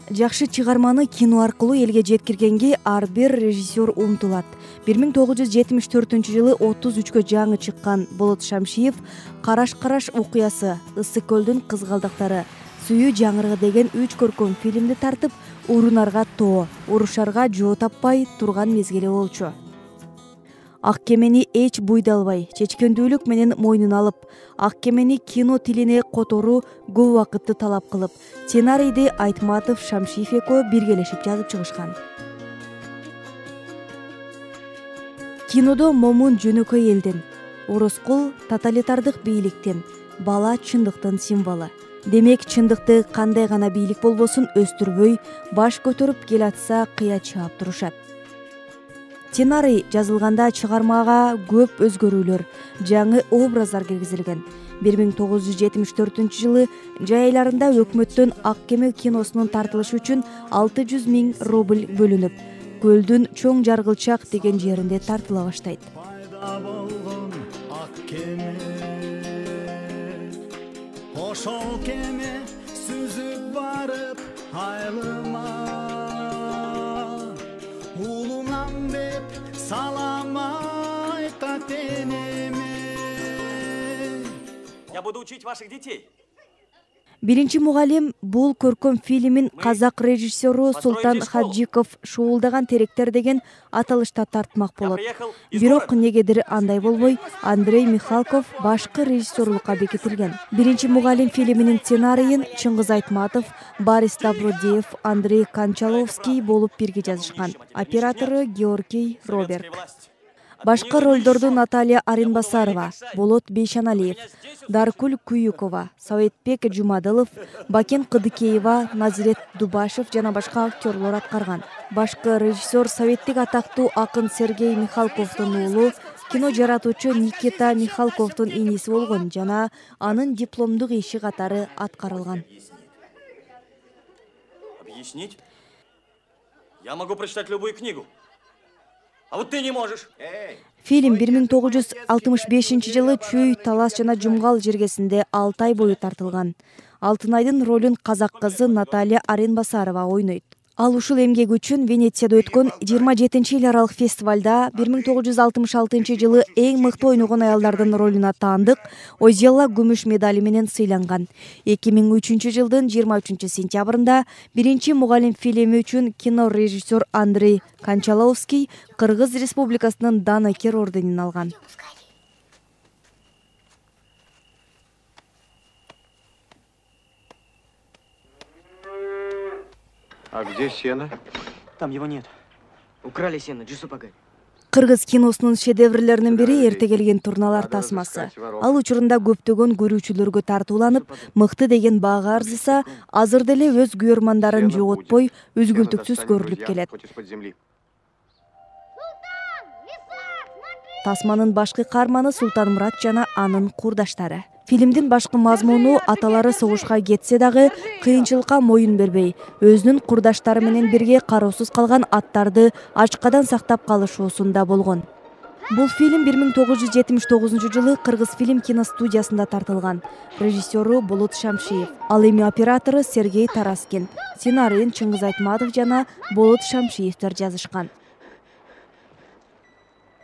Жакшы чыгарманы кино аркылуу элге жеткиргенге ар бир режиссер умтулат. 1974-жылы 33-кө жаңы чыккан Болот Шамшиев «Караш-караш окуясы», «Ысык көлдүн кызгалдактары», «Сүйүү жаңырыгы» деген 3 көркөм фильмди тартып, урунарга тоо, урушарга жоо таппай турган мезгили болчу. Ак кемени эч буйдалбай, чечкендүүлүк менен мойнуна алып, ак кемени кино тилине которуу көп убакытты талап кылып, сценарийди Айтматов, Шамшиев экөө биргелешип жазып чыгышкан. Кинодо момун жөнөкөй элден, Ороскул тоталитардык бийликтен, бала чындыктын символу. Демек, чындыкты кандай гана бийлик болбосун өстүрбөй, баш көтөрүп келатса кыя чаап турушат. Сценарий жазылганда чыгармага көп өзгөрүүлөр, жаңы образдар киргизилген. 1974-жылы жай айларында өкмөттөн Ак кеме киносунун тартылышы үчүн 600 000 рубль бөлүнүп, көлдүн чоң жаргылчак деген жеринде тартыла баштайт. Ошол кеме сүзүп барып айылыма, улунам деп салам айтат энеме. Я буду учить ваших детей. Биринчи мугалим бул көркөм фильмин казак режиссеру Султан Хаджиков «Шуулдаган теректер» деген аталышта тартмак болот. Бирок негедир андай болбой, Андрей Михалков башкы режиссерлукка бекитилген. Биринчи мугалим фильминин сценарийин Чыңгыз Айтматов, Борис Добродеев, Андрей Кончаловский болуп бирге жазышкан. Оператору Георгий Роберт. Башка ролдорду Наталья Арынбасарова, Болот Бейшаналиев, Даркуль Куюкова, Советбек Жумадылов, Бакен Кыдыкеева, Назирет Дубашев жана башка актерлор аткарган. Башкы режиссер советтик атактуу акын Сергей Михалковдун уулу, кино жаратуучу Никита Михалковдун иниси болгон жана анын дипломдук иши катары аткарылган. Объяснить? Я могу прочитать любую книгу. А вот ты не можешь. Фильм 1965-жылы Чүй, Талас жана Жумгал жергесинде 6 ай бою тартылган. Алтынайдын ролун казак кызы Наталья Арынбасарова ойнойт. Ал ушул эмгек үчүн Венецияда өткөн 27-эл аралык фестивалда 1966-жылы эң мыкты ойногон аялдардын ролуна таандык Озелла күмүш медали менен сыйланган. 2003-жылдын 23-сентябрында биринчи мугалим фильми үчүн кинорежиссер Андрей Кончаловский Кыргыз Республикасынын Данакер орденин алган. А где сено? Там его нет. Украли сено, Джусупагай. Кыргыз киносунун шедеврлеринин бири эрте келген турналар тасмасы. Ал учурунда көптөгөн көрүүчүлөргө тартууланып, мыкты деген баага арзыса, азыр деле өз күйөрмандарын жоготпой, үзгүлтүксүз көрүлүп келет. Тасманын башкы каарманы Султанмурат жана анын курдаштары. Фильмдин башкы мазмуну аталары согушка кетсе дагы кыйынчылыкка моюн бербей, өзүнүн курдаштары менен бирге кароосуз калган аттарды ачкадан сактап калышуусунда болгон. Бул фильм 1979-жылы Кыргыз фильм киностудиясында тартылган. Режиссеру Болот Шамшиев, ал эми оператору Сергей Тараскин. Сценарийин Чыңгыз Айтматов жана Болот Шамшиевтер жазышкан.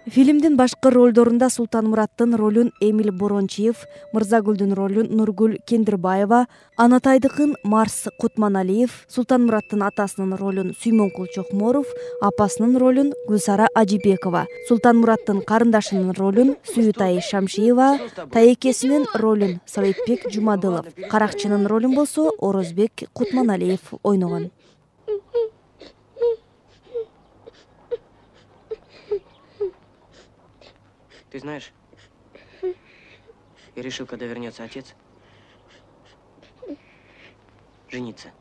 Фильмдин башкы ролдорунда Султанмураттын ролун Эмиль Борончиев, Мырзагүлдүн ролун Нургүл Кендирбаева, Анатайдыкын Марс Кутманалиев, Султанмураттын атасынын ролун Сүймөнкул Чокморов, апасынын ролун Гүлсара Ажибекова, Султанмураттын карындашынын ролун Сүйүтай Шамшиева, таекесинин ролун Советбек Жумадылов, каракчынын ролун болсо Орозбек Кутманалиев ойногон. Ты знаешь, я решил, когда вернется отец, жениться.